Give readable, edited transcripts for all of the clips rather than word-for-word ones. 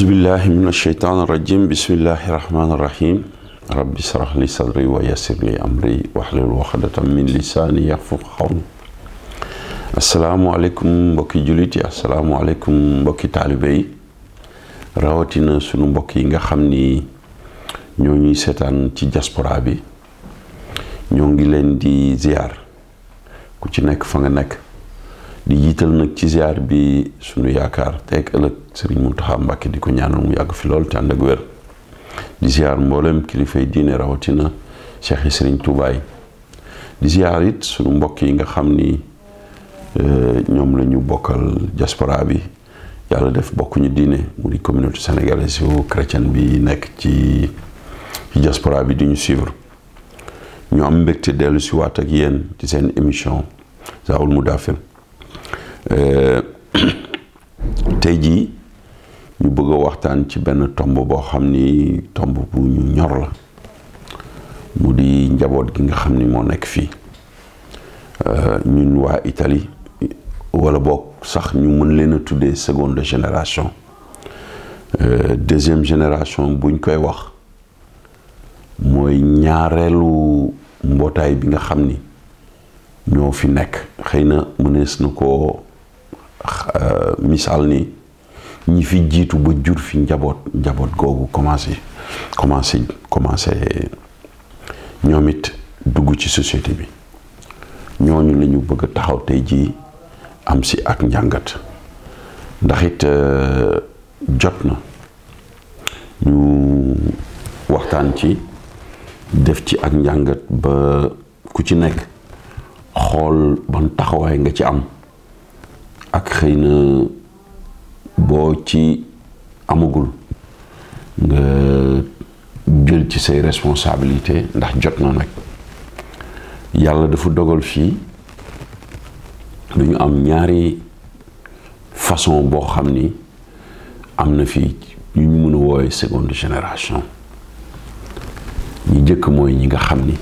billahi min asheytaan irrajim bismillahi irrahmani irrahim rabbi srah li sadri wa yassir li amri wahlul uqdatan min lisaani yafqahu qawli. asalaamualeykum mbokki jullit yi, asalaamualeykum mbokki taalibe yi, rawatina sunu mbokk yi nga xam ni ñoo ñuy seetaan ci diaspora bi. ñoo ngi leen di ziar ku ci nekk fa nga nekk, di jiital nag ci ziar bi sunu yaakaar teeg ëllëg Serigne Mountakha Mbacké di ko ñaanal mu yàgg fi lool te ànd ak wér. di ziar mboolem kilifay diine rawatina Cheikh yi Serigne Touba yi. di ziar it sunu mbokk yi nga xam ni ñoom la ñu bokkal diaspora bi, yàlla def bokkuñu diine, mu di communauté sénégalaise yu chrétienne bi nekk ci diaspora bi di ñu suivre. ñu am mbégte dellu si waat ak yéen ci seen émission Zahoul Moudaththir. tey jii ñu bëgg a waxtaan ci benn tomb boo xam ni tomb bu ñu ñor la, mu di njaboot gi nga xam ni moo nekk fii. ñun waa Italie, wala boog sax ñu mën leen a tuddee seconde génération. deuxième génération buñ koy wax mooy ñaareelu mbootaay bi nga xam ni ñoo fi nekk. xëy na mënees na koo misaal ni ñi fi jiitu ba jur fi njaboot googu commencé ñoom it dugg ci société bi. ñooñu la ñu bëgg a taxaw tey jii am si ak njàngat, ndax it jot na ñu waxtaan ci, def ci ak njàngat ba ku ci nekk xool ban taxawaay nga ci am, ak xëy na boo ci amagul nga jël ci say responsabilité, ndax jot na nag. yàlla dafa dogal fii dañu am ñaari façon boo xam ni am na fii ñu mën a woowe seconde génération. ñi jëkk mooy ñi nga xam ni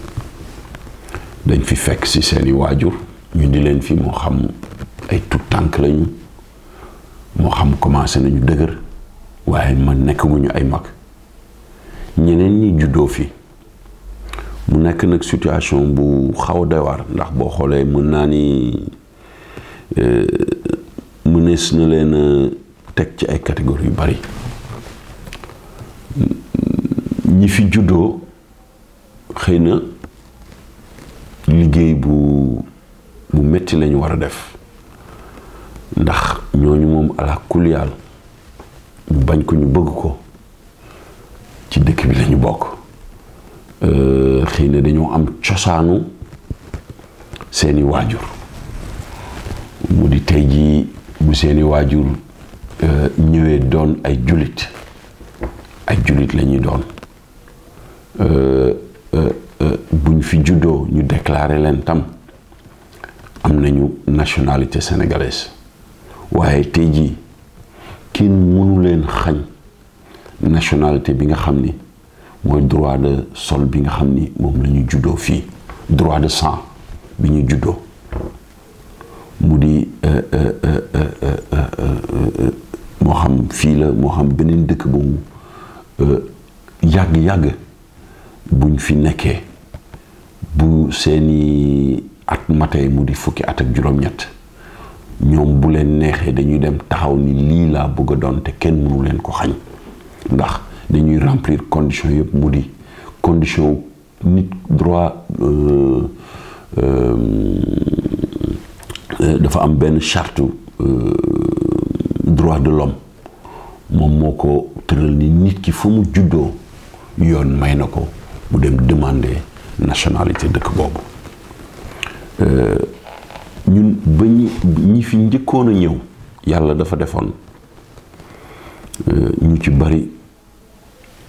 dañ fi fekk ci seeni waajur ñu di leen fi, moo xam ay tout tànk lañu, moo xam commencé nañu dëgër waaye man nekkaguñu ay mag. ñeneen ñi juddoo fi, mu nekk nag situation bu xaw a doy waar, ndax boo xoolee mën naa ni mënees na leen a teg ci ay catégories yu bari. ñi fi juddoo xëy na liggéey bu metti lañu war a def, ndax ñooñu moom ala kulli yàlla ñu bañ ko ñu bëgg ko ci dëkk bi lañu bokk. xëy na dañoo am cosaanu seeni waajur, mu di tey jii bu seeni waajur ñëwee doon ay jullit la ñuy doon. buñ fi juddoo ñu déclaré leen tam am nañu nationalité sénégalaise, waaye tey jii kenn mënu leen xañ nationalité bi nga xam ni mooy droit de sol bi nga xam ni moom la ñu juddoo fii, droit de sang bi ñu juddoo. mu di moo xam fii la, moo xam beneen dëkk bu mu yàgg-yàgg buñ fi nekkee, bu seeni at matee mu di fukki at ak juróom-ñett, ñoom bu leen neexee dañuy dem taxaw ni lii laa bëgg a doon te kenn mënu leen ko xañ, ndax dañuy remplir condition yëpp. mu di condition nit droit dafa am benn charte droit de l'homme, moom moo ko tëral ni nit ki fu mu juddoo yoon may na ko mu dem demander nationalité dëkk boobu. ñi fi njëkkoon a ñëw yàlla dafa defoon ñu ci bari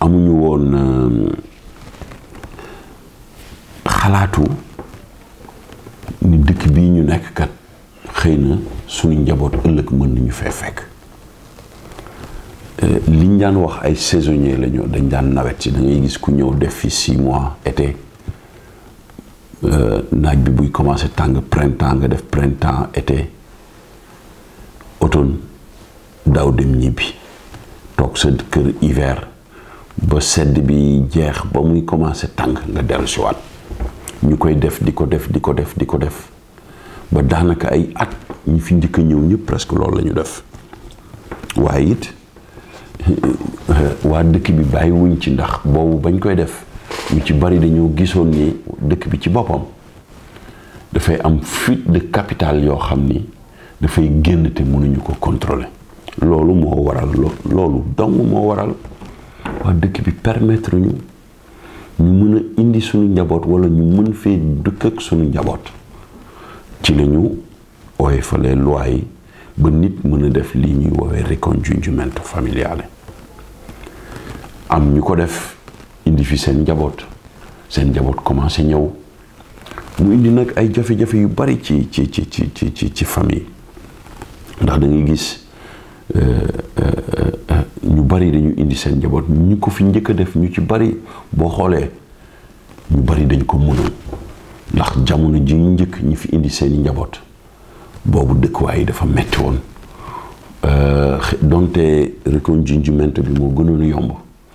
amuñu woon xalaatu ni dëkk bii ñu nekk kat xëy na suñu njaboot ëllëg mën nañu fee fekk liñ daan wax ay saisonniers lañu dañ daan nawet si da ngay gis ku ñëw def fi 6 mois été naaj bi buy commencé tàng printemps nga def printemps été automne daaw dem ñibbi toog sa kër hiver ba sedd bi jeex ba muy commencé tàng nga dellu si waat ñu koy def di ko def ba daanaka ay at ñi fi njëkk a ñëw ñëpp presque loolu la ñu def waaye it waa dëkk bi bàyyi wuñ ci ndax boobu bañ koy def ñu ci bari dañoo gisoon ni dëkk bi ci boppam dafay am fuite de capital yoo xam ni dafay génn te mënuñu ko contrôler loolu moo waral loolu dong moo waral waa dëkk bi permettre ñu mën a indi suñu njaboot wala ñu mën fee dëkk ak suñu njaboot ci lañu ooye fale loi yi ba nit mën a def lii ñuy woowee ricongiungimento familiale am ñu ko def indi fi seen njaboot commencé ñëw mu indi nag ay jafe-jafe yu bari ci famille ndax da ngay gis ñu bari dañu indi seen njaboot ñu ko fi njëkk a def ñu ci bari boo xoolee ñu bari dañ ko mënoon ndax jamono ji ñu njëkk ñi fi indi seeni njaboot boobu dëkkuwaay yi dafa metti woon donte ricongiungimento bi moo gënoon a yomb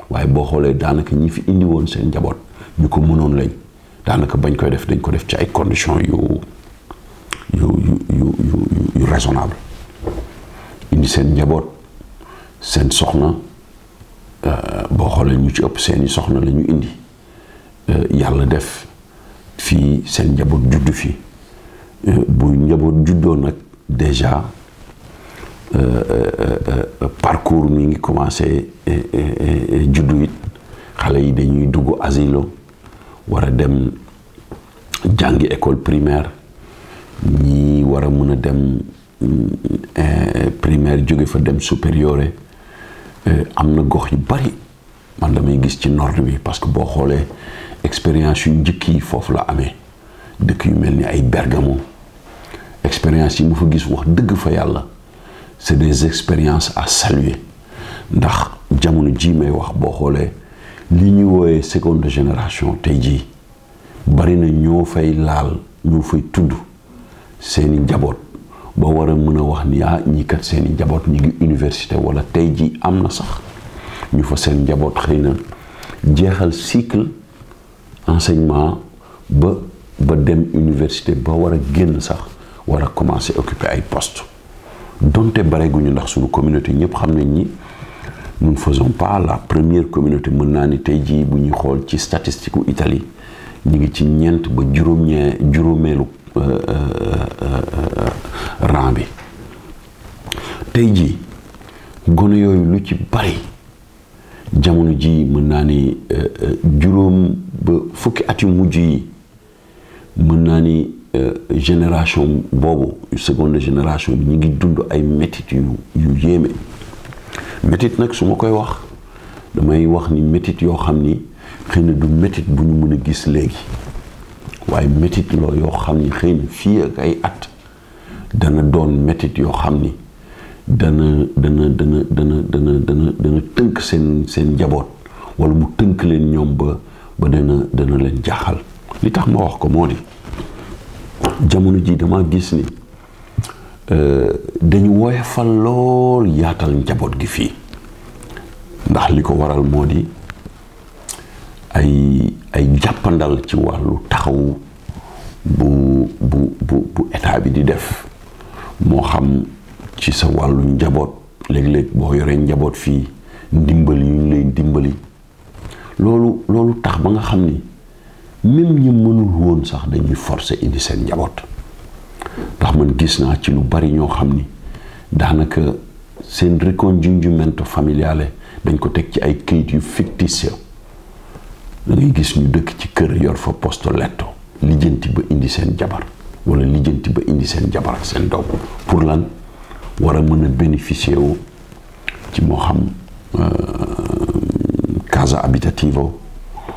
waaye boo xoolee daanaka ñi fi indi woon seen njaboot ñu ko mënoon lañ daanaka bañ koy def dañ ko def ci ay conditions yu raisonnable indi seen njaboot seen soxna boo xoolee ñu ci ëpp seeni soxna la ñu indi yàlla def fii seen njaboot juddu fi bu njaboot juddoo nag déjà parcours mi ngi commencé juddu it xale yi dañuy dugg asilo war a dem jàngi école primaire ñi war a mën a dem primaire jóge fa dem supérieur am na gox yu bari man damay gis ci nord bi parce que boo xoolee expérience yu njëkk yi foofu la amee dëkk yu mel ni ay Bergamo expérience yi mu fa gis wax dëgg fa yàlla c'est des expériences à saluer ndax jamono ji may wax boo xoolee li ñuy wooyee seconde génération tey jii bari na ñoo fay laal ñoo fay tudd seeni njaboot ba war a mën a wax ni ñi kat seeni njaboot ñi ngi université wala tey jii am na sax ñu fa seen njaboot xëy na jeexal cycle enseignement ba dem université ba war a génn sax war a commencer occuper ay poste donte bareeguñu ndax suñu communauté ñëpp xam nañ ni nous ne faisons pas la première communauté mën naa ni tey jii bu ñuy xool ci statistique u Italie ñu ngi ci ñeent ba juróomeelu rang bi tey jii gone yooyu lu ci bari jamono ji mën naa ni juróom ba fukki at yu mujj yi mën naa ni génération boobu seconde génération bi ñu ngi dund ay métit yu yéeme métit nag su ma koy wax damay wax ni métit yoo xam ni xëy na du métit bu ñu mën a gis léegi waaye métit loo yoo xam ni xëy na fii ak ay at dana doon métit yoo xam ni dana tënk seen njaboot wala mu tënk leen ñoom ba dana leen jaaxal li tax ma wax ko moo di jamono ji dama gis ni dañu woyofal lool yaatal njaboot gi fii ndax li ko waral moo di ay jàppandal ci wàllu taxawu bu état bi di def moo xam ci sa wàllu njaboot léeg-léeg boo yoree njaboot fii ndimbali yu ñu lay dimbali loolu tax ba nga xam ni même ñi mënul woon sax dañuy forcer indi seen njaboot ndax man gis naa ci lu bari ñoo xam ni daanaka seen ricongiungimento familiale dañ ko teg ci ay këyit yu fictice da ngay gis ñu dëkk ci kër yor fa posto letto lijjanti ba indi seen jabar wala lijjanti ba indi seen jabar ak seen doom pour lan war a mën a bénéficier wu ci moo xam casa abitativo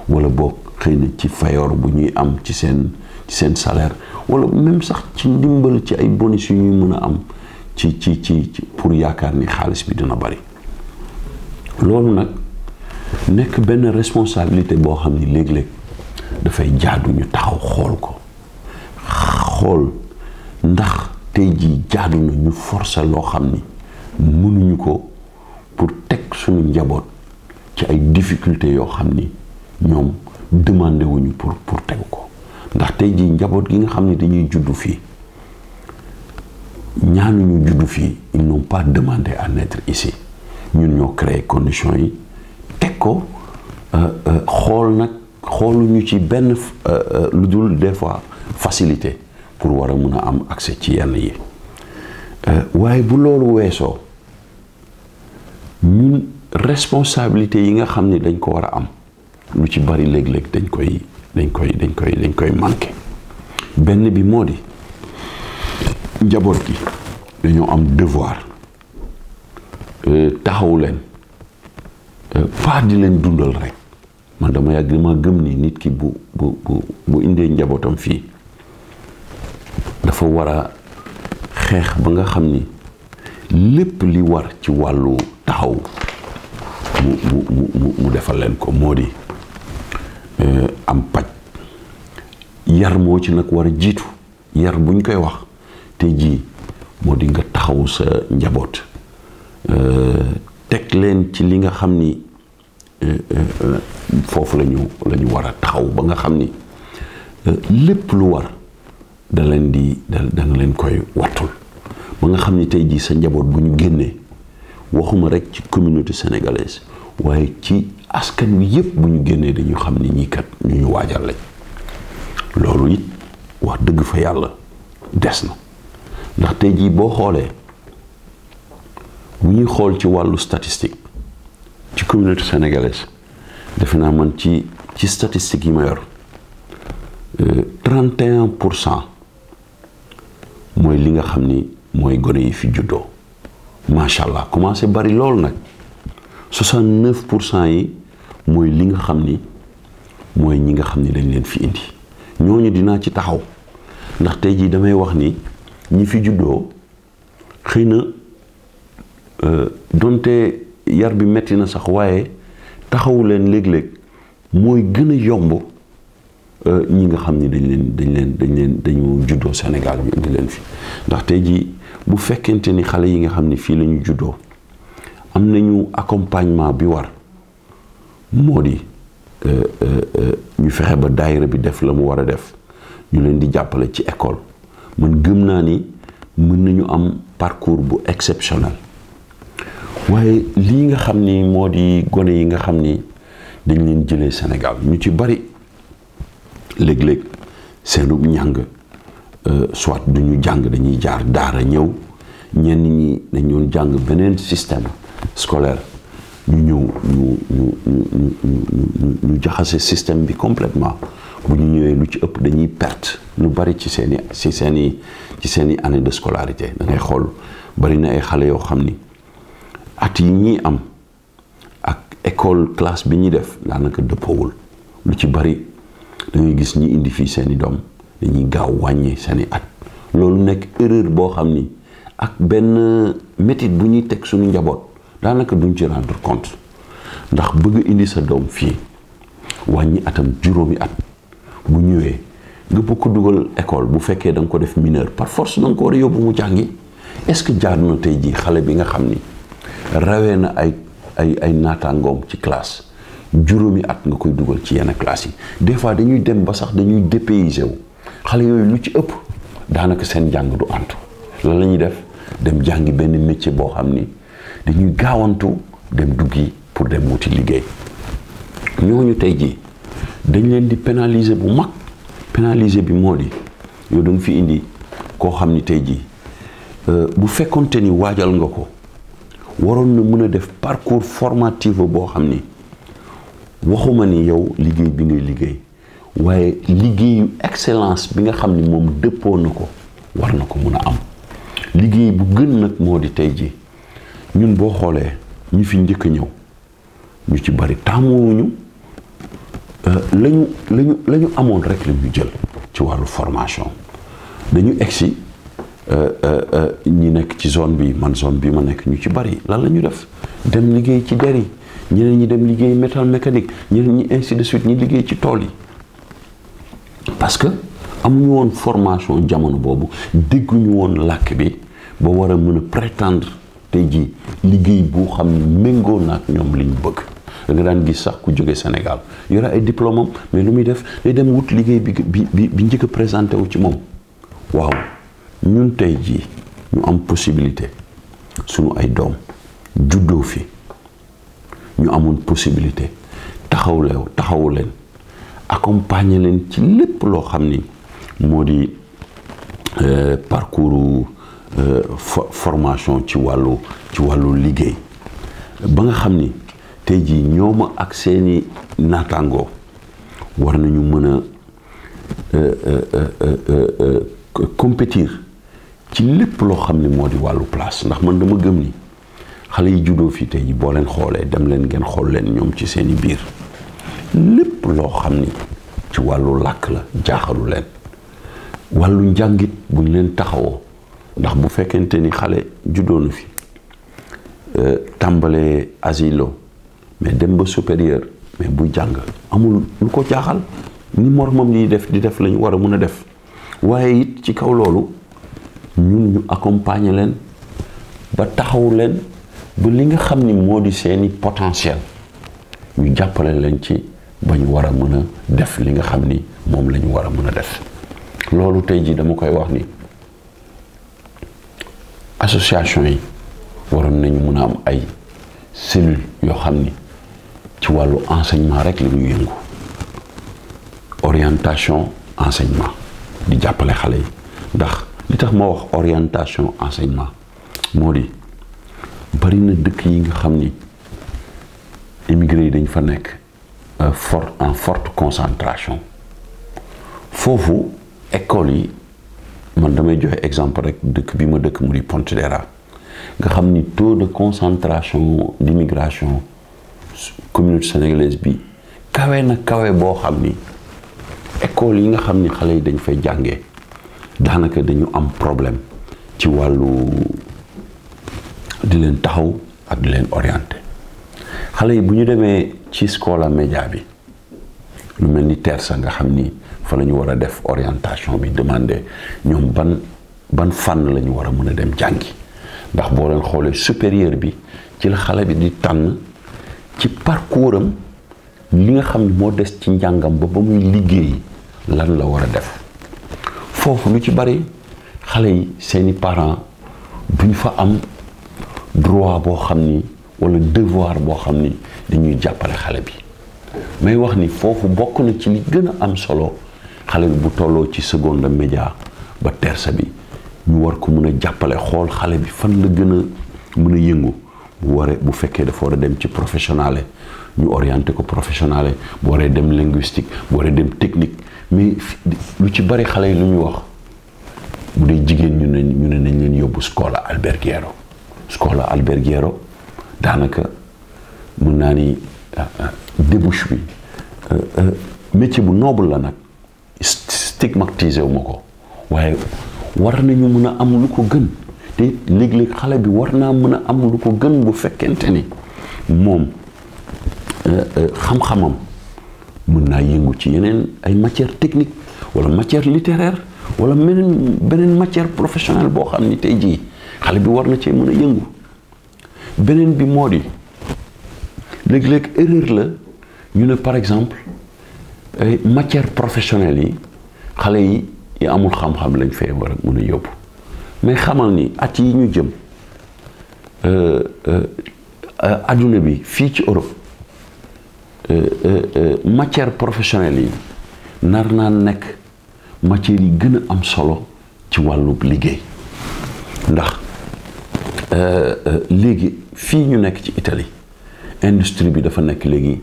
wala boog xëy na ci fayoor bu ñuy am ci seen salaire wala même sax ci ndimbal ci ay bonus yu ñuy mën a am ci pour yaakaar ni xaalis bi dina bari. loolu nag nekk benn responsabilité boo xam ni léeg-léeg dafay jaadu ñu taxaw xool ko xool ndax tey jii jaadu na ñu forcer loo xam ni mënuñu ko pour teg suñu njaboot ci ay difficultés yoo xam ni ñoom demandé wuñu pour tegu ko ndax tey jii njaboot gi nga xam ni dañuy juddu fii ñaanuñu juddu fii ils n'ont pas demandé à naître ici ñun ñoo créé conditions yi teg ko xooluñu ci benn lu dul des fois facilité pour war a mën a am accès ci yenn yi waaye bu loolu weesoo ñun responsabilité yi nga xam ni dañ ko war a am lu ci bari léeg-léeg dañ koy manqué. benn bi moo di njaboot gi dañoo am devoir taxawu leen pas di leen dundal rek. man dama gëm ni nit ki bu indee njabootam fii dafa war a xeex ba nga xam ni lépp li war ci wàllu taxaw mu defal leen ko moo di am paj yar moo ci nag war a jiitu yar buñ koy wax te ji moo di nga taxaw sa njaboot teg leen ci li nga xam ni foofu la ñu war a taxaw ba nga xam ni lépp lu war da nga leen koy wattul ba nga xam ni tey jii sa njaboot bu ñu génnee waxuma rek ci communauté sénégalaise waaye ci askan wi yépp bu ñu génnee dañu xam ni ñii kat ñu waajal lañ. loolu it wax dëgg fa yàlla des na ndax tey jii boo xoolee bu ñuy xool ci wàllu statistique ci communauté sénégalaise defe naa man ci statistique yi ma yor 31% mooy li nga xam ni mooy gone yi fi juddoo macha allah commencé bari loolu nag 69% yi mooy li nga xam ni mooy ñi nga xam ni dañ leen fi indi ñooñu dinaa ci taxaw ndax tey jii damay wax ni ñi fi juddoo xëy na donte yar bi metti na sax waaye taxawu leen léeg-léeg mooy gën a yomb ñi nga xam ni dañu juddoo Sénégal ñu indi leen fi ndax tey jii bu fekkente ni xale yi nga xam ni fii la ñu juddoo am nañu accompagnement bi war moo di ñu fexe ba daayira bi def la mu war a def ñu leen di jàppale ci école man gëm naa ni mën nañu am parcours bu exceptionnel waaye lii nga xam ni moo di gone yi nga xam ni dañ leen jëlee Sénégal ñu ci bari léeg-léeg seenu njàng soit duñu jàng dañuy jaar daara ñëw ñenn ñi dañ doon jàng beneen système scolaire ñu jaxase système bi complètement bu ñu ñëwee lu ci ëpp dañuy perte lu bari ci seeni année de scolarité da ngay xool bari na ay xale yoo xam ni at yi ñuy am ak école classe bi ñuy def daanaka dëppoowul lu ci bari da ngay gis ñi indi fii seeni doom dañuy gaaw wàññi seeni at loolu nekk erreur boo xam ni ak benn métit bu ñuy teg suñu njaboot daanaka duñ ci rendre compte ndax bëgg indi sa doom fii wàññi atam juróomi at bu ñëwee nga bëgg ko dugal école bu fekkee da nga ko def mineur par force da nga ko war a yóbbu mu jàngi est-ce que jaadu na tey jii xale bi nga xam ni rawee na ay naataangoom ci classe juróomi at nga koy dugal ci yenn classe yi des fois dañuy dem ba sax dañuy dépaysé wu xale yooyu lu ci ëpp daanaka seen jàng du antu lan la ñuy def dem jàngi benn métier boo xam ni dañuy gaawantu dem duggi pour dem wuti liggéey ñooñu tey jii dañ leen di pénaliser bu mag pénaliser bi moo di yow da nga fi indi koo xam ni tey jii bu fekkonte ni waajal nga ko waroon na mën a def parcours formatif boo xam ni waxuma ni yow liggéey bi ngay liggéey waaye liggéeyu excellence bi nga xam ni moom dëppoo na ko war na ko mun a am. liggéey bu gën nag moo di tey ji ñun boo xoolee ñi fi njëkk a ñëw ñu ci bari tàmmuwuñu lañu amoon rek la ñu jël ci wàllu formation. dañu egsi ñi nekk ci zone bi man zone bi ma nekk ñu ci bari lan la ñu def dem liggéey ci der yi, ñeneen ñi dem liggéey métal mécanique, ñeneen ñi ainsi de suite ñi liggéey ci tool yi parce que amuñu woon formation jamono boobu, dégguñu woon làkk bi ba war a mën a prétendre tey jii liggéey boo xam ne méngoo na ak ñoom li ñu bëgg. da nga daan gis sax ku jóge Sénégal yore ay diplôme am mais lu muy def day dem wut liggéey bi njëkk a présenté wu ci moom. waaw ñun tey jii ñu am possibilité sunu ay doom juddoo fi ñu amoon possibilité taxawu leen accompagner leen ci lépp loo xam ni moo di parcours formation ci wàllu liggéey ba nga xam ni tey jii ñooma ak seeni naataangoo war nañu mën a compétir ci lépp loo xam ne moo di wàllu place. ndax man dama gëm ni xale yi juddoo fii tey jii boo leen xoolee dem leen ngeen xool leen ñoom ci seeni biir lépp loo xam ni ci wàllu làkk la jaaxalu leen. wàllu njàngit buñ leen taxawoo ndax bu fekkente ni xale juddoo na fi tàmbalee asilo mais dem ba supérieur mais buy jàng amul lu ko jaaxal ni moromam di def lañu war a mën a def. waaye it ci kaw loolu ñun ñu accompagner leen ba taxaw leen ba li nga xam ni moo di seeni potentiel ñu jàppale leen ci ba ñu war a mën a def li nga xam ni moom la ñu war a mën a def. loolu tey jii dama koy wax ni association yi waroon nañu mën a am ay cellules yoo xam ni ci wàllu enseignement rek la ñuy yëngu, orientation enseignement di jàppale xale yi. ndax li tax ma wax orientation enseignement moo di bari na dëkk yi nga xam ni immigré yi dañ fa nekk en forte concentration. foofu école yi man damay joxe exemple rek dëkk bi ma dëkk mu di Pontedera nga xam ni taux de concentration d'immigration communauté sénégalaise bi kawe na kawe boo xam ni école yi nga xam ni xale yi dañ fay jàngee daanaka dañu am problème ci wàllu di leen taxaw ak di leen orienté. xale yi bu ñu demee ci scuola media bi lu mel ni Tersa nga xam ni fa la ñu war a def orientation bi demandé ñoom ban fànn la ñu war a mën a dem jàngi. ndax boo leen xoolee supérieur bi ci la xale bi di tànn ci parcours am li nga xam ne moo des ci njàngam ba muy liggéey lan la war a def. foofu lu ci bari xale yi seeni parents duñ fa am droit boo xam ni walla devoir boo xam ni dañuy jàppale xale bi. may wax ni foofu bokk na ci li gën a am solo xale bi bu tolloo ci seconde média ba tersa bi ñu war ko mën a jàppale xool xale bi fan la gën a mën a yëngu bu fekkee dafa war a dem ci professionnel ñu orienté ko professionnel bu waree dem linguistique bu waree dem technique. mais lu ci bari xale yi lu ñu wax bu dee jigéen ñu ne nañ leen yóbbu scuola alberghiero daanaka mën naa ni débouche bi métier bu noble la nag stigmatisé wu ma ko waaye war nañu mën a am lu ko gën te léeg-léeg xale bi war naa mën a am lu ko gën bu fekkente ni moom xam-xamam mën naa yëngu ci yeneen ay matière technique wala matière littéraire wala beneen matière professionnelle boo xam ni tey jii xale bi war na cee mën a yëngu. beneen bi moo di léeg-léeg erreur la ñu ne par exemple ay matière professionnelle yi xale yi amul xam-xam lañ fee war a mën a yóbbu mais xamal ni at yi ñu jëm adduna bi fii ci Europe matière professionnelle yi nar naa nekk matière yi gën a am solo ci wàllu liggéey. ndax léegi fii ñu nekk ci Italie industrie bi dafa nekk léegi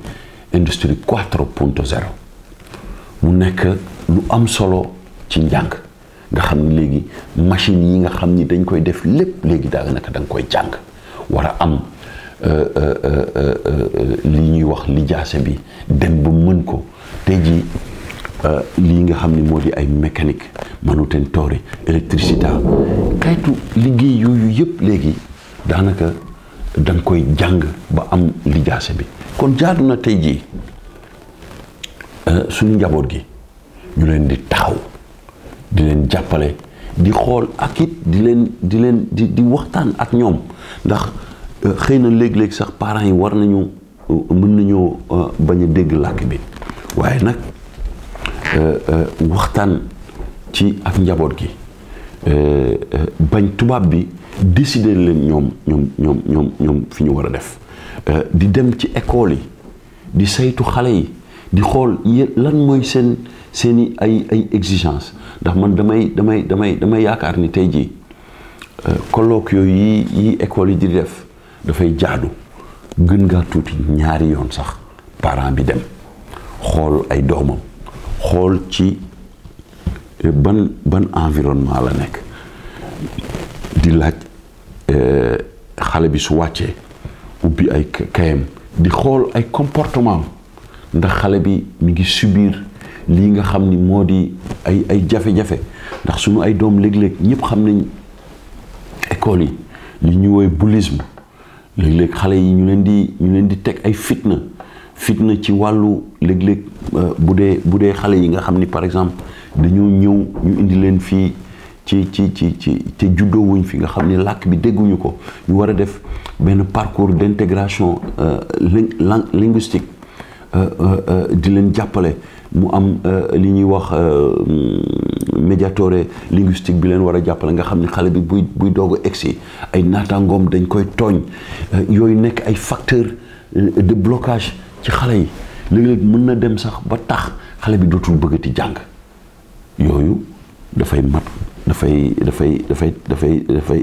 industrie 4.0 mu nekk lu am solo ci njàng nga xam ni léegi machine yi nga xam ni dañ koy def lépp léegi daanaka da nga koy jàng war a am li ñuy wax lijaase bi dem ba mën ko tey jii lii nga xam ni moo di ay mécanique manutentori électricité kaytu liggéey yooyu yëpp léegi daanaka da nga koy jàng ba am lijaase bi kon jaadu na tey jii suñu njaboot gi ñu leen di taxaw di leen jàppale di xool ak it di waxtaan ak ñoom ndax xëy na léeg-léeg sax parents yi war nañu mën nañoo bañ a dégg làkk bi waaye nag waxtaan ci ak njaboot gi bañ tubaab bi décider leen ñoom fi ñu war a def di dem ci école yi di saytu xale yi di xool lan mooy seeni ay exigence ndax man damay yaakaar ni tey jii colloque yooyu yi école yi di def dafay jaadu gën ngaa tuuti ñaari yoon sax parent bi dem xool ay doomam xool ci ban environnement la nekk di laaj xale bi su wàccee ubbi ay kayam di xool ay comportement ndax xale bi mi ngi subir lii nga xam ni moo di ay jafe-jafe ndax sunu ay doom léeg-léeg ñëpp xam nañ école yi li ñu woowee bullisme léeg-léeg xale yi ñu leen di teg ay fitna ci wàllu léeg-léeg bu dee xale yi nga xam ni par exemple dañoo ñëw ñu indi leen fii ci te juddoo wuñ fi nga xam ni làkk bi dégguñu ko ñu war a def benn parcours d'intégration linguistique di leen jàppale mu am li ñuy wax médiateur linguistique bi leen war a jàppale nga xam ni xale bi buy doog a egsi ay naataangoom dañ koy tooñ yooyu nekk ay facteur de blocage ci xale yi léeg-léeg mën na dem sax ba tax xale bi dootul bëggati jàng yooyu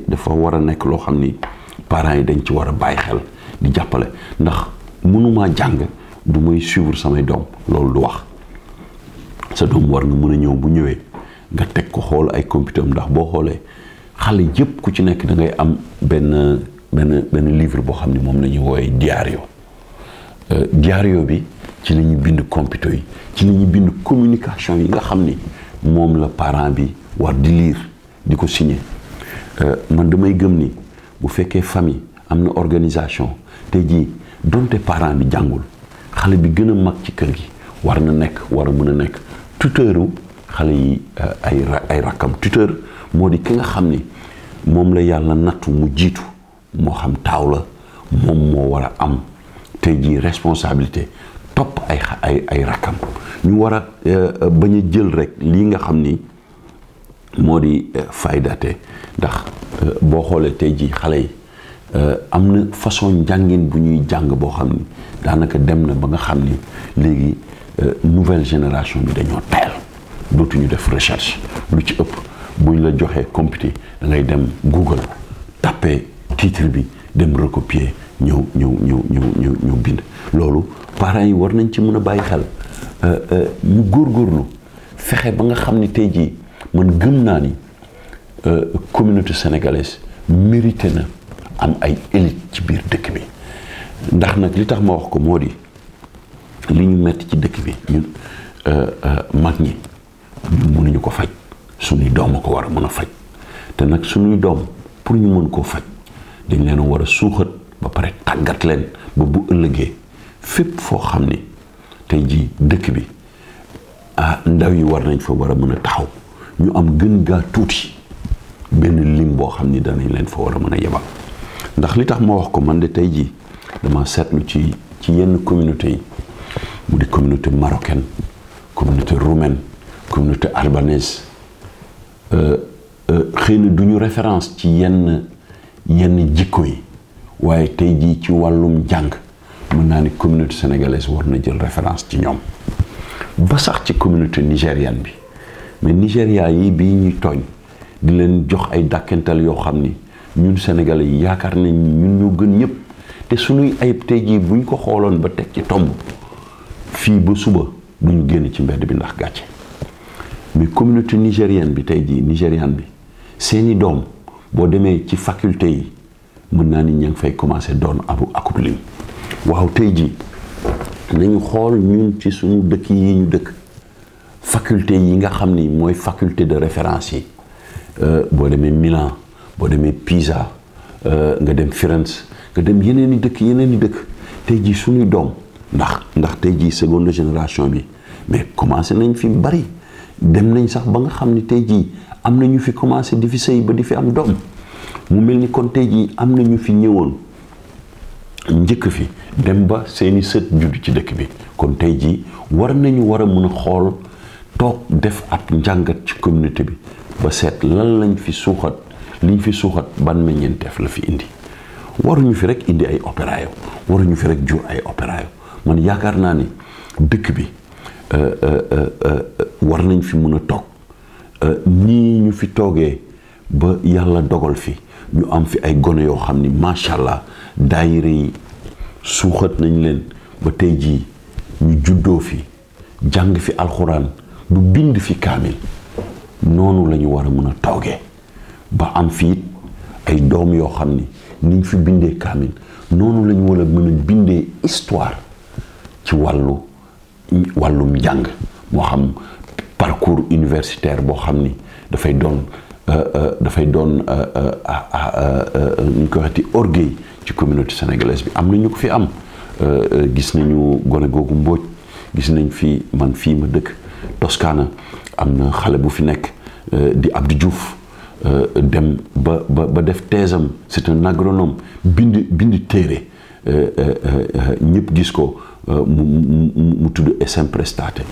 dafa war a nekk loo xam ni parents yi dañ ci war a bàyyi xel di jàppale ndax mënumaa jàng du may suivre samay doom loolu du wax sa doom war nga mën a ñëw bu ñëwee nga teg ko xool ay computer ndax boo xoolee xale yëpp ku ci nekk da ngay am benn livre boo xam ne moom la ñuy woowee diario bi ci la ñuy bind computer yi ci la ñuy bind communication yi nga xam ni moom la parent bi war di lire di ko signer man damay gëm ni bu fekkee famille am na organisation tey jii donte parent bi jàngul xale bi gën a mag ci kër gi war a mën a nekk tuteuru xale yi ay rakkam tuteur moo di ki nga xam ni moom la yàlla nattu mu jiitu moo xam taaw la moom moo war a am tey jii responsabilité topp ay rakkam ñu war a bañ a jël rek lii nga xam ni moo di faydate ndax boo xoolee tey jii xale yi am na façon njàngin bu ñuy jàng boo xam ni daanaka dem na ba nga xam ni léegi nouvelle génération bi dañoo teel dootuñu def recherche lu ci ëpp buñ la joxee computer da ngay dem Google taper titre bi dem recopier ñëw bind loolu parents yi war nañ ci mën a bàyyi xel ñu góorgóorlu fexe ba nga xam ni tey jii man gëm naa ni communauté sénégalaise mérité na am ay élite ci biir dëkk bi ndax nag li tax ma wax ko moo di li ñu metti ci dëkk bi ñun mag ñi ñun mënuñu ko faj suñuy doom a ko war a mën a faj te nag suñuy doom pour ñu mën koo faj dañ leen war a suuxat ba pare tàggat leen ba bu ëllëgee fépp foo xam ni tey jii dëkk bi ndaw yi war nañ fa war a mën a taxaw ñu am gën gaa tuuti benn lim boo xam ni danañ leen fa war a mën a yebal ndax li tax ma wax ko man de tey jii dama seetlu ci yenn communauté yi mu di communauté marocaine communauté roumaine communauté albanaise xëy na du ñu référence ci yenn jikko yi waaye tey jii ci wàllum jàng mën naa ni communauté sénégalaise war na jël référence ci ñoom ba sax ci communauté nigériane bi mais Nigéria yi bii ñuy tooñ di leen jox ay dàkkental yoo xam ni ñun sénégalais yi yaakaar nañ ñun ñoo gën ñëpp te suñuy ayib tey jii buñ ko xooloon ba teg ci tomb fii ba suba duñu génn ci mbedd bi ndax gàcce mais communauté nigérienne bi tey jii nigériane bi seeni doom boo demee ci faculté yi mën naa ni ña ngi fay commencé doon akub lim waaw tey jii nañu xool ñun ci suñu dëkk yi ñu dëkk faculté yi nga xam ni mooy faculté de référence yi boo demee Milan boo demee Pisa nga dem Firenze nga dem yeneen i dëkk tey jii suñuy doom ndax tey jii seconde génération bi mais commencé nañ fi bari dem nañ sax ba nga xam ni tey jii am na ñu fi commencé di fi sëy ba di fi am doom mu mel ni kon tey jii am na ñu fi ñëwoon njëkk fi dem ba seeni sët judd ci dëkk bi kon tey jii war nañu war a mën a xool toog def ab njàngat ci communauté bi ba seet lan lañ fi suuxat liñ fi suuxat ban meññeenteef la fi indi waruñu fi rek indi ay opéra yo waruñu fi rek jur ay opéra yo man yaakaar naa ni dëkk bi war nañ fi mën a toog nii ñu fi toogee ba yàlla dogal fi ñu am fi ay gone yoo xam ni macha allah daayira yi suuxat nañ leen ba tey jii ñu juddoo fi jàng fi alxuraan bu bind fi kaamil noonu la ñu war a mën a toogee ba am fi it ay doom yoo xam ni niñ fi bindee kaamil noonu la ñu war a mën a bindee histoire ci wàllum njàng moo xam parcours universitaire boo xam ni dafay doon ñu ko waxati orgueil ci communauté sénégalaise bi am na ñu ko fi am gis nañu gone googu Mbóoj gis nañ fi man fii ma dëkk Toscana am na xale bu fi nekk di Abdou Diouf dem ba def teesam c'est un agronome bind téere ñëpp gis ko mu tudd Sempre State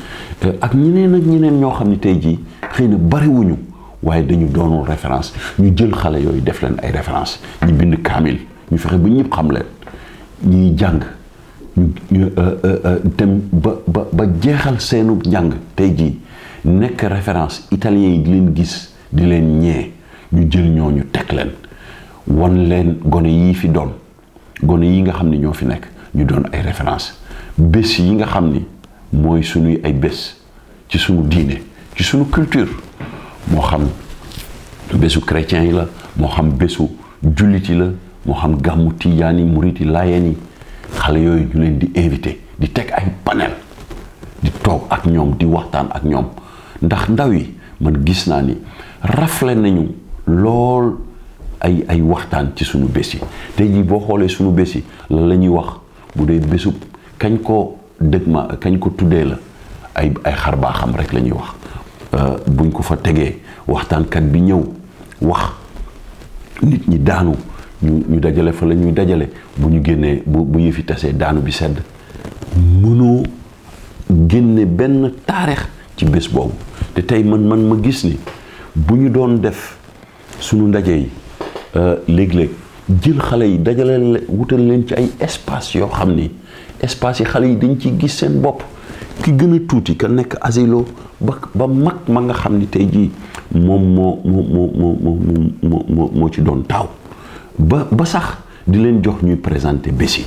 ak ñeneen ñoo xam ne tey jii xëy na bariwuñu waaye dañu doonul référence ñu jël xale yooyu def leen ay référence ñu bind kaamil ñu fexe ba ñëpp xam leen ñuy jàng ñu dem ba jeexal seenu njàng tey jii nekk référence italien yi di leen gis di leen ñee ñu jël ñooñu teg leen wan leen gone yii fi doon gone yi nga xam ne ñoo fi nekk ñu doon ay référence bés yi nga xam ni mooy suñuy ay bés ci suñu diine ci suñu culture moo xam bésu chrétien yi la moo xam bésu jullit yi la moo xam gàmmu tijaan yi murit yi laayeen yi xale yooyu ñu leen di invité di teg ay panel di toog ak ñoom di waxtaan ak ñoom ndax ndaw yi man gis naa ni rafle nañu lool ay waxtaan ci sunu bés yi tey jii boo xoolee sunu bés yi lan la ñuy wax bu dee bésub kañ ko tuddee la ay xar baa xam rek la ñuy wax buñ ko fa tegee waxtaankat bi ñëw wax nit ñi daanu ñu dajale fa la ñuy dajale bu ñu génnee bu yëfi tasee daanu bi sedd mënoo génne benn taarix ci bés boobu te tey man ma gis ni bu ñu doon def sunu ndaje yi léeg-léeg jël xale yi dajale wutal leen ci ay espace yoo xam ni espace yi xale yi dañ ci gis seen bopp ki gën a tuuti ka nekk asilo ba mag ma nga xam ni tey jii moom moo ci doon taaw ba sax di leen jox ñuy présenter bés yi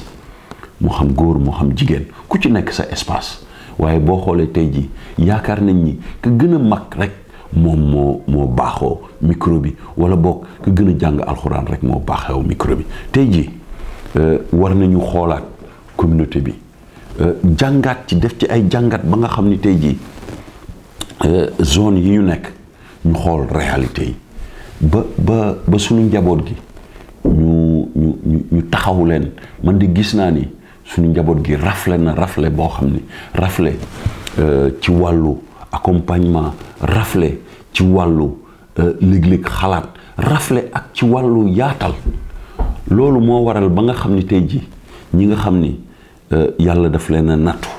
moo xam góor moo xam jigéen ku ci nekk sa espace waaye boo xoolee tey jii yaakaar nañ ni ka gën a mag rek moom moo baaxoo micro bi wala boog ka gën a jàng alxuraan rek moo baaxoo micro bi tey jii war nañu xoolaat communauté bi jàngaat ci def ci ay jàngat ba nga xam ni tey jii zone yi ñu nekk ñu xool réalité yi ba suñu njaboot gi ñu taxawu leen man di gis naa ni suñu njaboot gi rafle boo xam ni rafle ci wàllu accompagnement rafle ci wàllu léeg-léeg xalaat rafle ak ci wàllu yaatal loolu moo waral ba nga xam ni tey jii ñi nga xam ni yàlla daf leen a nattu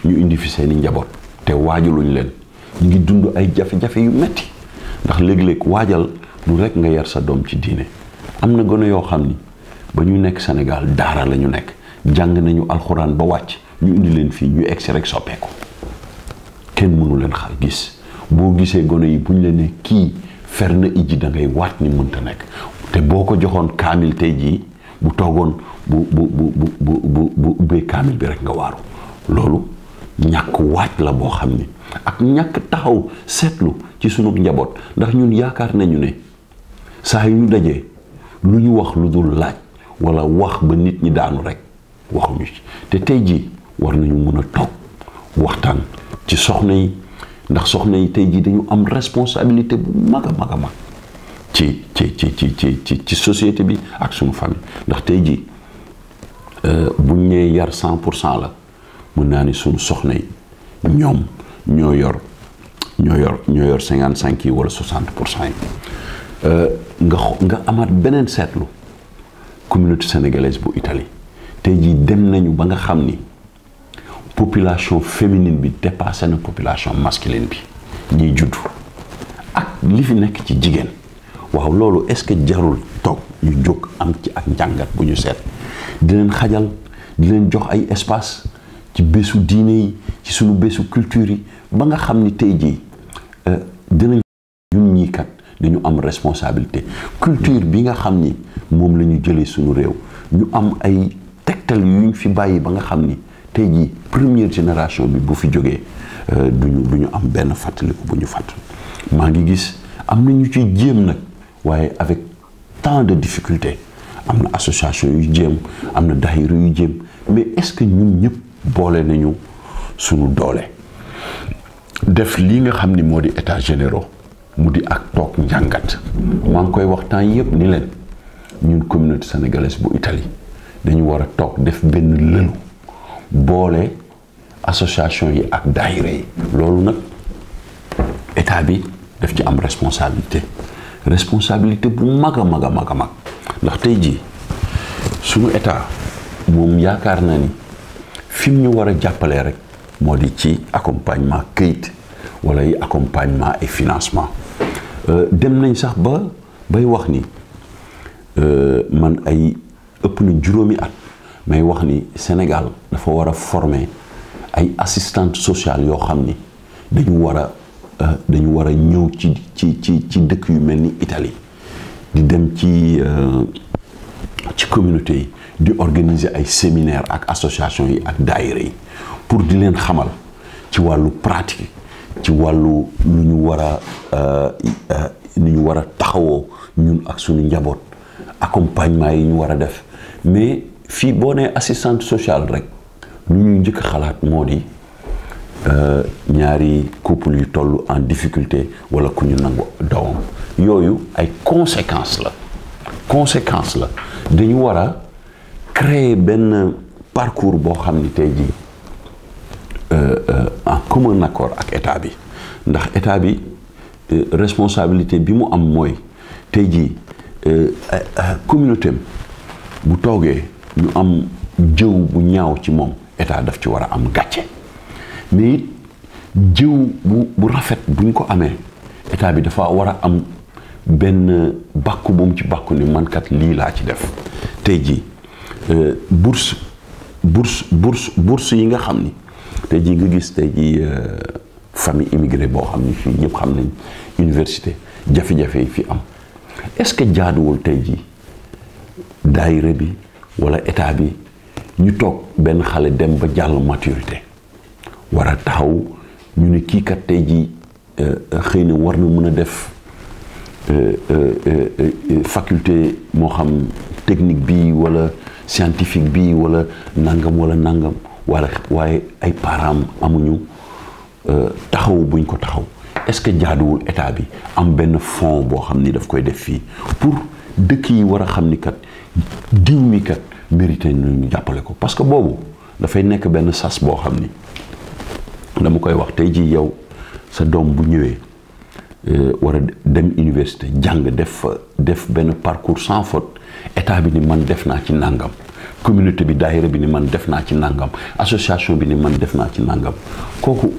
ñu indi fi seeni njaboot te waajaluñ leen ñu ngi dund ay jafe-jafe yu metti ndax léeg-léeg waajal du rek nga yar sa doom ci diine am na gone yoo xam ni ba ñu nekk Sénégal daara la ñu nekk jàng nañu alxuraan ba wàcc ñu indi leen fii ñu egsi rek soppeeku kenn mënu leen xal gis boo gisee gone yi bu ñu leen ne kii fer na ijji da ngay waat ni mënta nekk te boo ko joxoon kaamil tey jii bu toogoon bu ubbee kaamil bi rek nga waaru loolu ñàkk waaj la boo xam ni ak ñàkk taxaw seetlu ci sunu njaboot ndax ñun yaakaar nañu ne saa yu ñu dajee lu ñu wax lu dul laaj wala wax ba nit ñi daanu rek waxuñu ci te tey jii war nañu mën a toog waxtaan ci soxna yi ndax soxna yi tey jii dañu am responsabilité bu mag a mag a mag ci société bi ak sunu famille ndax tey jii buñ ñee yar 100% la mën naa ni sunu soxna yi ñoom ñoo yor 55 yi wala 60% yi nga amaat beneen seetlu communauté sénégalaise bu Italie tey jii dem nañu ba nga xam ni population féminine bi dépassé na population masculine bi ñiy juddu ak li fi nekk ci jigéen waaw loolu est-ce que jarul toog ñu jóg am ci ak njàngat bu ñu seet di leen xajal di leen jox ay espace ci bésu diine yi ci sunu bésu culture yi ba nga xam ni tey jii dinañ ñun ñii kat dañu am responsabilité culture bi nga xam ni moom la ñu jëlee sunu réew ñu am ay tegtal yu ñu fi bàyyi ba nga xam ni tey jii première génération bi bu fi jógee duñu am benn fàttaliku bu ñu fàtt maa ngi gis am na ñu ciy jéem nag waaye avec tant de difficultés am na association yu jéem am na daayira yu jéem mais est-ce que ñun ñëpp boole nañu sunu doole def lii nga xam ni moo di états généraux mu di ak toog njàngat maa ngi koy waxtaan yëpp ni leen ñun communauté sénégalaise bu Italie dañu war a toog def benn lëlu boole association yi ak daayira yi loolu nag état bi daf ci am responsabilité bu mag a mag a mag a mag ndax tey jii suñu état moom yaakaar na ni fi mu ñu war a jàppalee rek moo di ci accompagnement këyit wala yi accompagnement et financement dem nañ sax bay wax ni man ay ëpp na juróomi at may wax ni Sénégal dafa war a former ay assistantes sociales yoo xam ni dañu war a ñëw ci dëkk yu mel ni Italie di dem ci communauté yi di organiser ay séminaires ak association yi ak daayira yi pour di leen xamal ci wàllu pratique ci wàllu lu ñu war a taxawoo ñun ak suñu njaboot accompagnement yi ñu war a def mais fii boo nee assistante sociale rek lu ñuy njëkk a xalaat moo di ñaari couple yu toll en difficulté wala ku ñu nangu doomam yooyu ay conséquences la dañu war a créer benn parcours boo xam ni tey jii en commun accord ak état bi ndax état bi responsabilité bi mu am mooy tey jii communauté bu toogee ñu am jëw bu ñaaw ci moom état daf ci war a am gàcce mais it jëw bu rafet buñ ko amee état bi dafa war a am benn bàkku bu mu ci bàkku ni man kat lii laa ci def tey jii bourse yi nga xam ni tey jii nga gis tey jii famille immigrée boo xam ni fii ñëpp xam nañ université jafe-jafe yi fi am est-ce que jaaduwul tey jii daayira bi wala état bi ñu toog benn xale dem ba jàll maturité war a taxaw ñu ne kii kat tey jii xëy na war na mën a def faculté moo xam technique bi wala scientifique bi wala nangam waaye ay parents amuñu taxaw buñ ko taxaw est-ce que jaaduwul état bi am benn fonds boo xam ni daf koy def fii pour dëkk yi war a xam ni kat diw mi kat mérité nañu jàppale ko parce que boobu dafay nekk benn sas boo xam ni dama koy wax tey jii yow sa doom bu ñëwee war a dem université jàng def benn parcours sans faute état bi ni man def naa ci nangam communauté bi daayira bi ni man def naa ci nangam association bi ni man def naa ci nangam kooku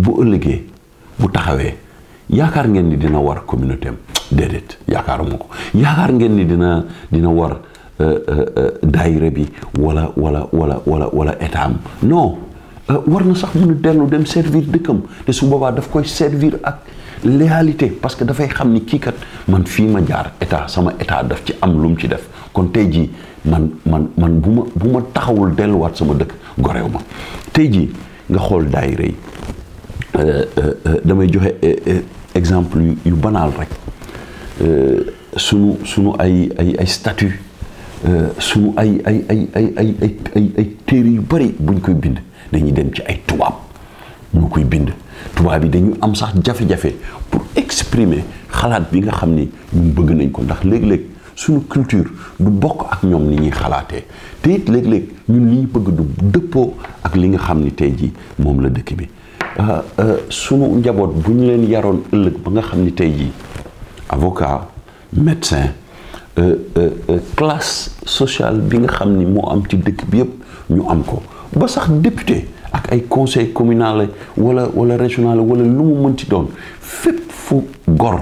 bu ëllëgee bu taxawee yaakaar ngeen ni dina war communauté am déedéet yaakaaruma ko yaakaar ngeen ni dina war daayira bi wala état am non war na sax mën a dellu dem servir dëkkam te su boobaa daf koy servir ak léalité parce que dafay xam ni kii kat man fii ma jaar sama état daf ci am lu mu ci def kon tey jii man bu ma taxawul delluwaat sama dëkk gorew ma tey jii nga xool daayira yi damay joxe exemple yu banal rek sunu ay statut sunu ay téere yu bari buñ koy bind dañuy dem ci ay tubaab ñu koy bind tubaab yi dañu am sax jafe-jafe pour exprimer xalaat bi nga xam ni ñun bëgg nañ ko ndax léeg-léeg suñu culture du bokk ak ñoom ni ñuy xalaatee te it léeg-léeg ñun li ñu bëgg du dëppoo ak li nga xam ni tey jii moom la dëkk bi sunu njaboot bu ñu leen yaroon ëllëg ba nga xam ni tey jii avocat médecin classe sociale bi nga xam ni moo am ci dëkk bi yëpp ñu am ko ba sax député ak ay conseil communal wala régional wala lu mu mënti doon fépp fu gor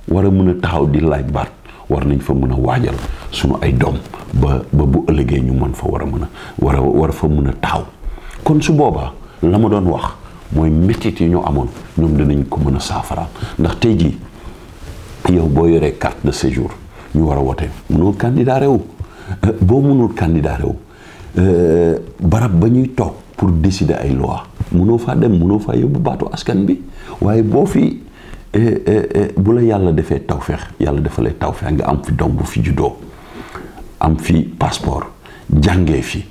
war a mën a taxaw di laaj baat war nañ fa mën a waajal sunu ay doom ba bu ëllëgee ñu mën fa war a mën a war fa mën a taxaw kon su boobaa la ma doon wax mooy métit yi ñu amoon ñoom dinañ ko mën a saafaraal ndax tey jii yow boo yoree carte de séjour ñu war a wote mënul candidat réew boo mënul candidat réew barab ba ñuy toog pour décider ay loi mënoo faa dem mënoo faa yóbbu baatu askan bi waaye boo fi bu la yàlla defee tawfeex yàlla defalee tawfeex nga am fi doom bu fi juddoo am fi passeport jàngee fi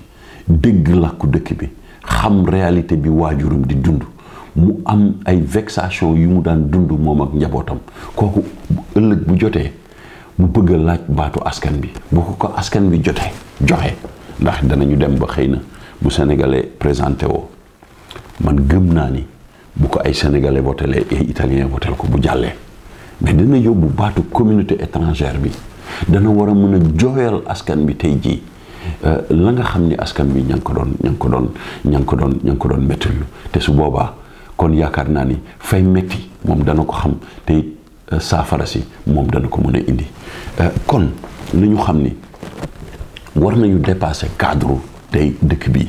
dégg làkku dëkk bi xam réalité bi waajuram di dund mu am ay vexation yu mu daan dund moom ak njabootam kooku ëllëg bu jotee mu bëgg a laaj baatu askan bi boo ko askan bi joxe ndax danañu dem ba xëy na bu sénégalais présenté woo man gëm naa ni bu ko ay sénégalais votelee ay italien votel ko bu jàllee mais dana yóbbu baatu communauté étrangère bi dana war a mën a jooyal askan bi tey jii la nga xam ni askan bi ña ngi ko doon méttilu te su boobaa kon yaakaar naa ni fay métti moom dana ko xam te saafara si moom dana ko mën a indi kon li ñu xam ni war nañu dépasser cadre tey dëkk bi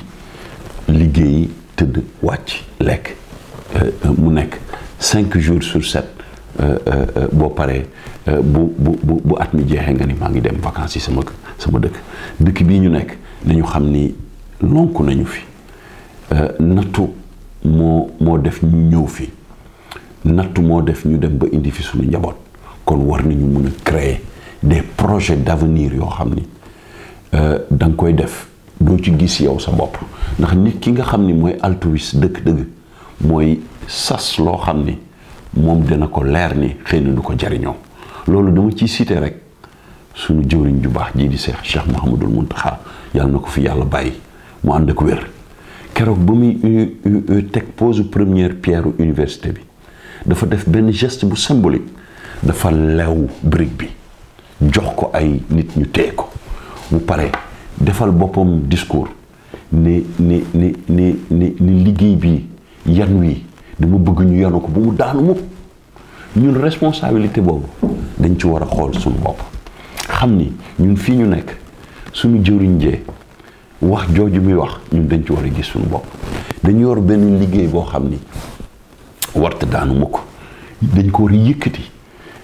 liggéey tëdd wàcc lekk mu nekk 5 jours sur 7 boo paree bu at mi jeexee nga ni maa ngi dem vacances yi sama dëkk bii ñu nekk nañu xam ni lonku nañu fi nattu moo def ñu ñëw fi nattu moo def ñu dem ba indi fi suñu njaboot kon war nañu mën a créer des projets d'avenir yoo xam ni da nga koy def doo ci gis yow sa bopp ndax nit ki nga xam ni mooy altruiste dëgg-dëgg mooy sas loo xam ni moom dina ko leer ni xëy na du ko jariñoo loolu dama ciy cité rek suñu jëwriñ ju baax jii di Cheikh Mouhamadoul Mountakha yàlla na ko fi yàlla bàyyi mu ànd ak wér keroog ba muy teg pose première pierre université bi dafa def benn geste bu symbolique dafa lew brique bi jox ko ay nit ñu téye ko bu pare defal boppam discours ni liggéey bi yan wi dama bëgg ñu yanu ko bu mu daanu mukk ñun responsabilité boobu dañ ci war a xool suñu bopp xam ni ñun fii ñu nekk suñu jëriñ jee wax jooju muy wax ñun dañ ci war a gis suñu bopp dañu yor benn liggéey boo xam ni warta daanu mukk dañ ko war a yëkkati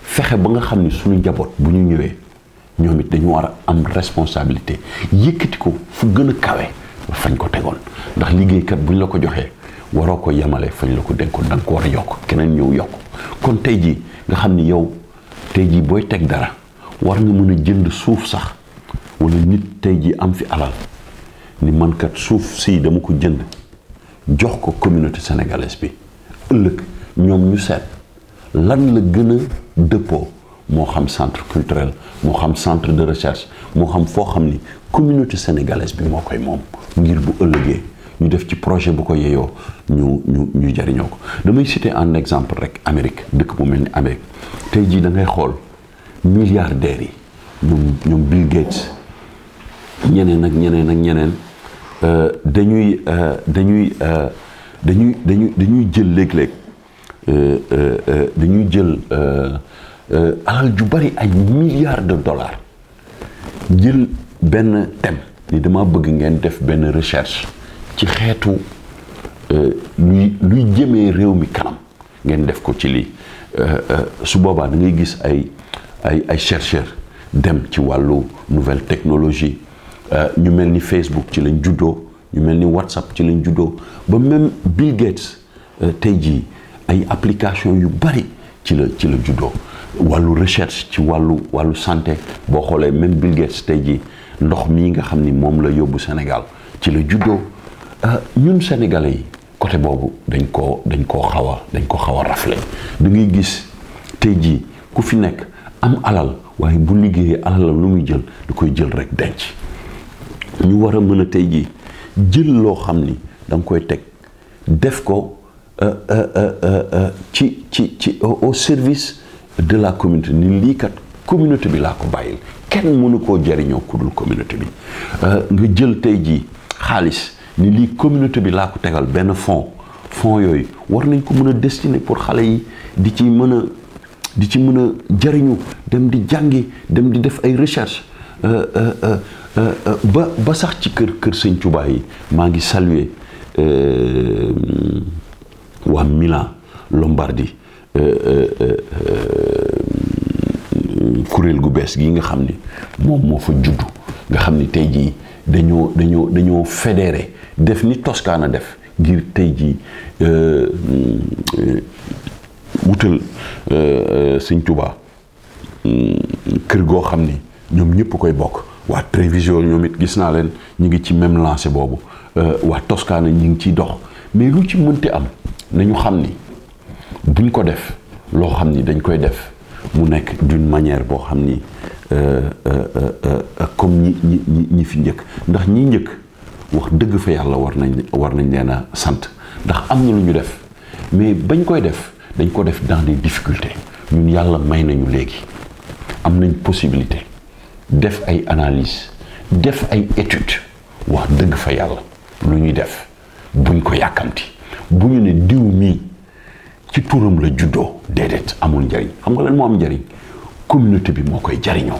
fexe ba nga xam ni suñu njaboot bu ñu ñëwee ñoom it dañu war a am responsabilité yëkkati ko fu gën a kawe fañ ko tegoon ndax liggéeykat buñ la ko joxee waroo ko yemale fañ la ko dénkoon da nga ko war a yokk keneen ñëw yokk kon tey jii nga xam ni yow tey jii booy teg dara war nga mën a jënd suuf sax wala nit tey jii am fi alal ni man kat suuf si dama ko jënd jox ko communauté sénégalaise bi ëllëg ñoom ñu seet lan la gën a dëppoo moo xam centre culturel moo xam centre de recherche moo xam foo xam ni communauté sénégalaise bi moo koy moom ngir bu ëllëgee ñu def ci projet bu ko yeyoo ñu jariñoo ko damay citer un exemple rek Amérique dëkk bu mel ni Amérique tey jii da ngay xool milliardaires yi ñoom Bill Gates ñeneen ak ñeneen dañuy jël léeg-léeg dañuy jël alal ju bari ay milliards de dollars jël benn thème ni dama bëgg ngeen def benn recherche ci xeetu luy jëmee réew mi kanam ngeen def ko ci lii su boobaa da ngay gis ay chercheurs dem ci wàllu nouvelle technologie ñu mel ni Facebook ci lañ juddoo ñu mel ni WhatsApp ci lañ juddoo ba même Bill Gates tey jii ay application yu bari ci la juddoo wàllu recherche ci wàllu santé boo xoolee même Bill Gates tey jii ndox mii nga xam ni moom la yóbbu Sénégal ci la juddoo ñun sénégalais yi côté boobu dañ koo xaw a rafle da ngay gis tey jii ku fi nekk am alal waaye bu liggéeyee alalam lu muy jël da koy jël rek denc ñu war a mën a tey jii jël loo xam ni da nga koy teg def ko ci au service de la communauté ni lii kat communauté bi laa ko bàyyil kenn mënu koo jariñoo ku dul communauté bi nga jël tey jii xaalis ni lii communauté bi laa ko tegal benn fonds yooyu war nañ ko mën a destiner pour xale yi di ci mën a jariñu dem di jàngi dem di def ay recherche ba sax ci kër Sëñ Tuubaa yi maa ngi saluer waa Milan Lombardie kuréel gu bees gi nga xam ni moom moo fa juddu nga xam ni tey jii dañoo fédéré def ni Toscana def ngir tey jii wutal Sëñ Tuubaa kër goo xam ni ñoom ñëpp koy bokk waa Treviso ñoom it gis naa leen ñu ngi ci même lancé boobu waa Toscana ñu ngi ciy dox mais lu ci mënti am nañu xam ni buñ ko def loo xam ni dañ koy def mu nekk d'une manière boo xam ni comme ñi fi njëkk ndax ñi njëkk wax dëgg fa yàlla war nañ leen a sant ndax am na lu ñu def mais bañ koy def dañ ko def dans des difficultés ñun yàlla may nañu léegi am nañ possibilité def ay analyse def ay étude wax dëgg fa yàlla lu ñuy def buñ ko yàkkamti bu ñu ne diw mii ci turam la juddoo déedéet amul njariñ xam nga lan moo am njariñ communauté bi moo koy jariñoo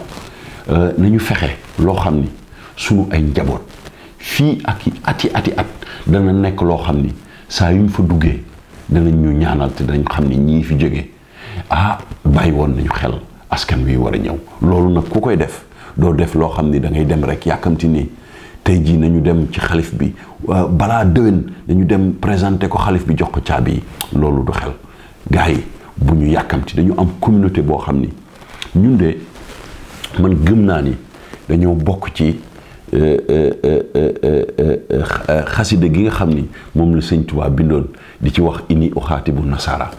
nañu fexe loo xam ni sunu ay njaboot fii ak ati at dana nekk loo xam ni saa yuñ fa duggee danañ ñu ñaanal te dañ xam ni ñii fi jógee bàyyi woon nañu xel askan wi war a ñëw loolu nag ku koy def doo def loo xam ni da ngay dem rek yàkkamti ni tey jii nañu dem ci xalif bi balaa déwén nañu dem présenter ko xalif bi jox ko caabi yi loolu du xel gars yi bu ñu yàkkamti dañu am communauté boo xam ni ñun de man gëm naa ni dañoo bokk ci xasida gi nga xam ni moom la Sëñ Tuubaa bindoon di ci wax inni uxaatibu nasara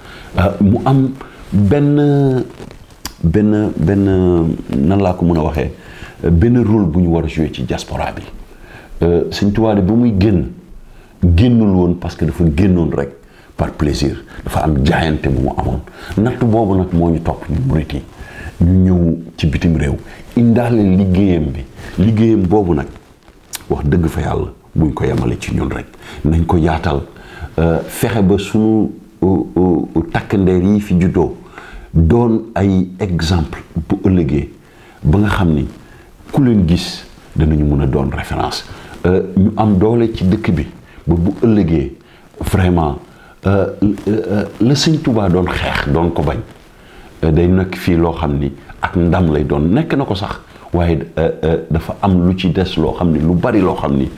mu am benn nan laa ko mën a waxee benn rôle bu ñu war a jouer ci diaspora bi Sëñ Tuubaa de ba muy génnul woon parce que dafa génnoon rek par plaisir dafa am jaayante bu mu amoon natt boobu nag moo ñu topp ñu murit yi ñu ñëw ci bitim réew indaale liggéeyam boobu nag wax dëgg fa yàlla buñ ko yemale ci ñun rek nañ ko yaatal fexe ba sunu takk ndeer yi fi juddoo doon ay exemple bu ëllëgee ba nga xam ni ku leen gis danañu mën a doon référence ñu am doole ci dëkk bi ba bu ëllëgee vraiment la Sëñ Tuubaa doon xeex doon ko bañ day nekk fii loo xam ni ak ndam lay doon nekk na ko sax waaye dafa am lu ci des loo xam ni lu bari loo xam ni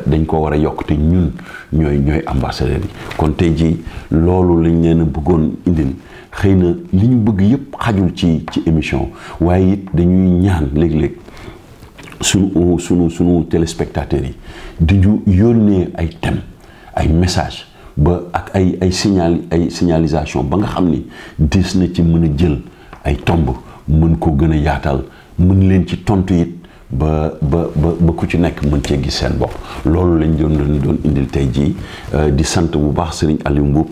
dañ ko war a yokk te ñun ñooy ambassadeurs yi kon tey jii loolu lañ leen a bëggoon indil xëy na li ñu bëgg yëpp xajul ci émission waaye it dañuy ñaan léeg-léeg sunu téléspectateurs yi di ñu yónnee ay thèmes ay messages ba ak ay signalisation ba nga xam ni des na ci mën a jël ay tomb mën ko gën a yaatal mën leen ci tontu it ba ku ci nekk mën cee gis seen bopp loolu lañ doon indil tey jii di sant bu baax Serigne Aliou Mboup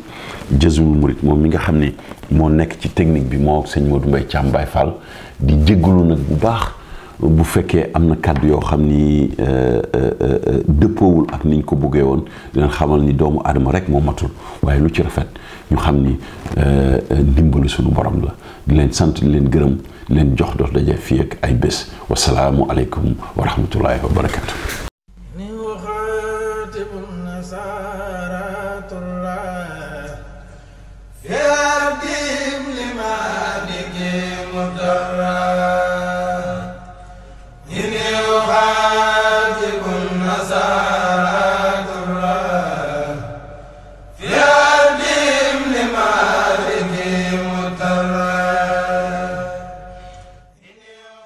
Jazboul Mouride moom mi nga xam ne moo nekk ci technique bi moo sëñ Modou Mbaye Thiam Baye Fall di jéggalu nag bu baax bu fekkee am na kàddu yoo xam ni dëppoowul ak niñ ko buggee woon dinañ xamal ni doomu aadama rek moo matul waaye lu ci rafet ñu xam ni ndimbalu suñu borom la di leen sant di leen gërëm di leen jox dox daje fii ak ay bés wasalaamu aleykum wa rahmatullahi wa barakatu